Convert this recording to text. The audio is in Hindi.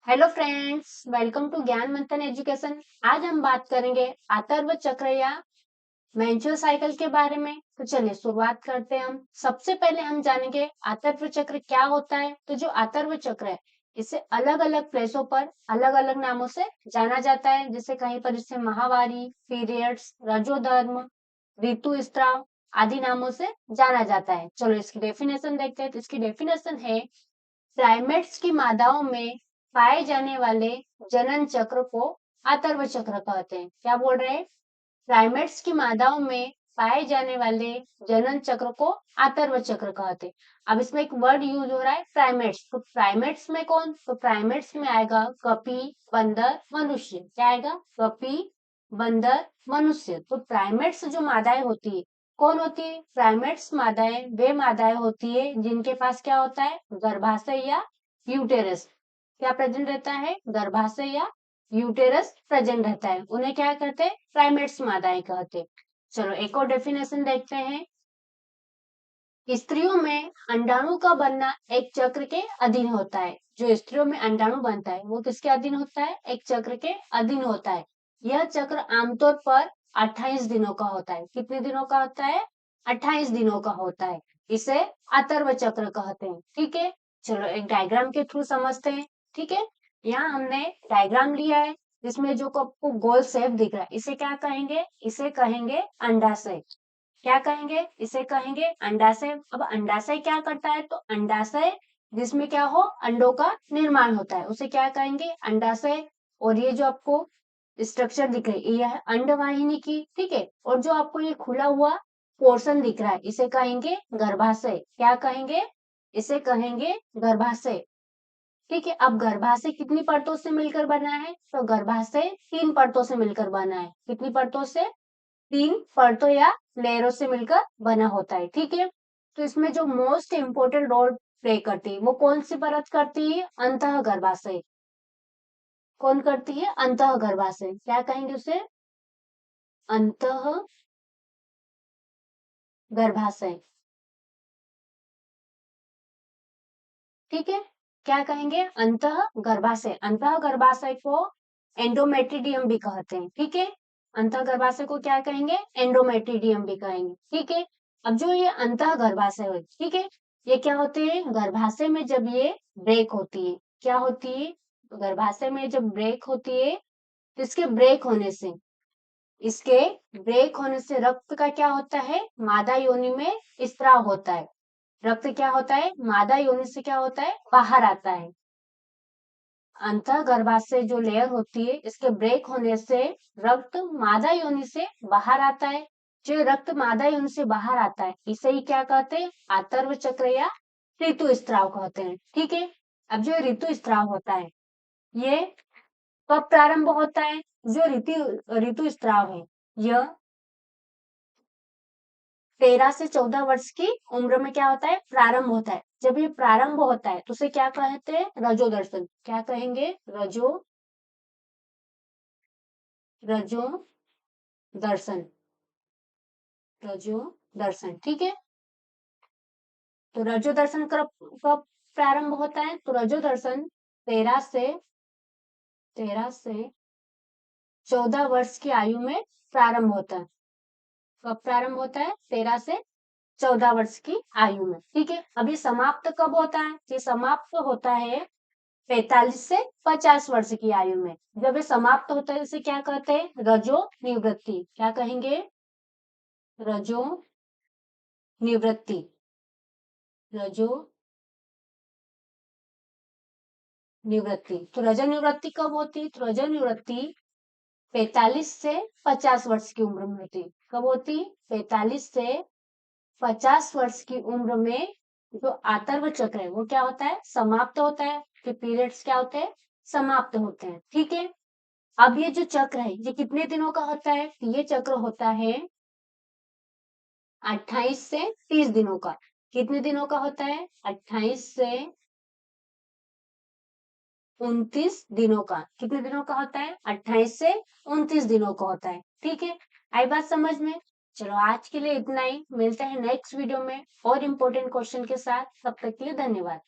हेलो फ्रेंड्स, वेलकम टू ज्ञान मंथन एजुकेशन। आज हम बात करेंगे आतर्व चक्र या मेंस्ट्रुअल साइकिल के बारे में। तो चलिए शुरुआत करते हैं। हम सबसे पहले हम जानेंगे आतर्व चक्र क्या होता है। तो जो आतर्व चक्र है इसे अलग अलग प्लेसों पर अलग अलग नामों से जाना जाता है। जैसे कहीं पर इसे माहवारी, पीरियड्स, रजोधर्म, ऋतुस्राव आदि नामों से जाना जाता है। चलो इसकी डेफिनेशन देखते हैं। तो इसकी डेफिनेशन है, प्राइमेट्स की मादाओं में पाए जाने वाले जनन चक्र को आतर्व चक्र कहते हैं। क्या बोल रहे हैं? प्राइमेट्स की मादाओं में पाए जाने वाले जनन चक्र को आतर्व चक्र कहते हैं। अब इसमें एक वर्ड यूज हो रहा है, प्राइमेट्स। तो प्राइमेट्स में कौन? तो प्राइमेट्स में आएगा कपी, बंदर, मनुष्य। क्या आएगा? कपी, बंदर, मनुष्य। तो प्राइमेट्स जो मादाएं होती है, कौन होती है? प्राइमेट्स मादाएं वे मादाएं होती है जिनके पास क्या होता है? गर्भाशय या यूटेरस। क्या प्रेजेंट रहता है? गर्भाशय या यूटेरस प्रेजेंट रहता है। उन्हें क्या कहते हैं? प्राइमेट्स मादाएं कहते हैं। चलो एक और डेफिनेशन देखते हैं। स्त्रियों में अंडाणु का बनना एक चक्र के अधीन होता है। जो स्त्रियों में अंडाणु बनता है वो किसके अधीन होता है? एक चक्र के अधीन होता है। यह चक्र आमतौर पर 28 दिनों का होता है। कितने दिनों का होता है? 28 दिनों का होता है। इसे अतर्व चक्र कहते हैं। ठीक है, चलो एक डायग्राम के थ्रू समझते हैं। ठीक है, यहाँ हमने डायग्राम लिया है जिसमें जो आपको गोल शेप दिख रहा है इसे क्या कहेंगे? इसे कहेंगे अंडाशय। क्या कहेंगे? इसे कहेंगे अंडाशय। अब अंडाशय क्या करता है? तो अंडाशय जिसमें क्या हो, अंडों का निर्माण होता है, उसे क्या कहेंगे? अंडाशय। और ये जो आपको स्ट्रक्चर दिख रही है, यह है अंडवाहिनी की। ठीक है, और जो आपको ये खुला हुआ पोर्शन दिख रहा है इसे कहेंगे गर्भाशय। क्या कहेंगे? इसे कहेंगे गर्भाशय। ठीक है, अब गर्भाशय कितनी परतों से मिलकर बना है? तो गर्भाशय 3 परतों से मिलकर बना है। कितनी परतों से? 3 परतों या लेयरों से मिलकर बना होता है। ठीक है, तो इसमें जो मोस्ट इम्पोर्टेंट रोल प्ले करती है वो कौन सी परत करती है? अंतः गर्भाशय। कौन करती है? अंतः गर्भाशय। क्या कहेंगे उसे? अंतः गर्भाशय। ठीक है, क्या कहेंगे? अंतः गर्भाशय। अंतः गर्भाशय को एंडोमेट्रिडियम भी कहते हैं। ठीक है, अंतः गर्भाशय को क्या कहेंगे? एंडोमेट्रिडियम भी कहेंगे। ठीक है, अब जो ये अंतः गर्भाशय है, ठीक है, ये क्या होते हैं? गर्भाशय में जब ये ब्रेक होती है, क्या होती है? गर्भाशय में जब ब्रेक होती है तो इसके ब्रेक होने से रक्त का क्या होता है? मादा योनि में स्त्राव होता है। रक्त क्या होता है? मादा योनि से क्या होता है? बाहर आता है। अंतः गर्भाशय जो लेयर होती है इसके ब्रेक होने से रक्त मादा योनि से बाहर आता है। जो रक्त मादा योनि से बाहर आता है इसे ही क्या कहते हैं? आतर्व चक्र या ऋतुस्राव कहते हैं। ठीक है, अब जो ऋतुस्राव होता है ये कब प्रारंभ होता है? जो ऋतुस्राव है यह 13 से 14 वर्ष की उम्र में क्या होता है? प्रारंभ होता है। जब ये प्रारंभ होता है तो उसे क्या कहते हैं? रजो दर्शन। क्या कहेंगे? रजो दर्शन। रजो दर्शन। ठीक है, तो रजो दर्शन कब कब प्रारंभ होता है? तो रजो दर्शन 13 से 14 वर्ष की आयु में प्रारंभ होता है। कब प्रारंभ होता है? 13 से 14 वर्ष की आयु में। ठीक है, अभी समाप्त कब होता है? ये समाप्त होता है 45 से 50 वर्ष की आयु में। जब ये समाप्त होता है इसे क्या कहते हैं? रजो निवृत्ति। क्या कहेंगे? रजो निवृत्ति। रजो निवृत्ति। तो रजो निवृत्ति कब होती है? तो रजो निवृत्ति 45 से 50 वर्ष की उम्र में होती है। कब होती? 45 से 50 वर्ष की उम्र में जो आतर्व चक्र है वो क्या होता है? समाप्त होता है। फिर पीरियड्स क्या होते हैं? समाप्त होते हैं। ठीक है, अब ये जो चक्र है ये कितने दिनों का होता है? तो ये चक्र होता है 28 से 30 दिनों का। कितने दिनों का होता है? 28 से 29 दिनों का। कितने दिनों का होता है? 28 से 29 दिनों का होता है। ठीक है, आई बात समझ में? चलो आज के लिए इतना ही। मिलते हैं नेक्स्ट वीडियो में और इम्पोर्टेंट क्वेश्चन के साथ। तब तक के लिए धन्यवाद।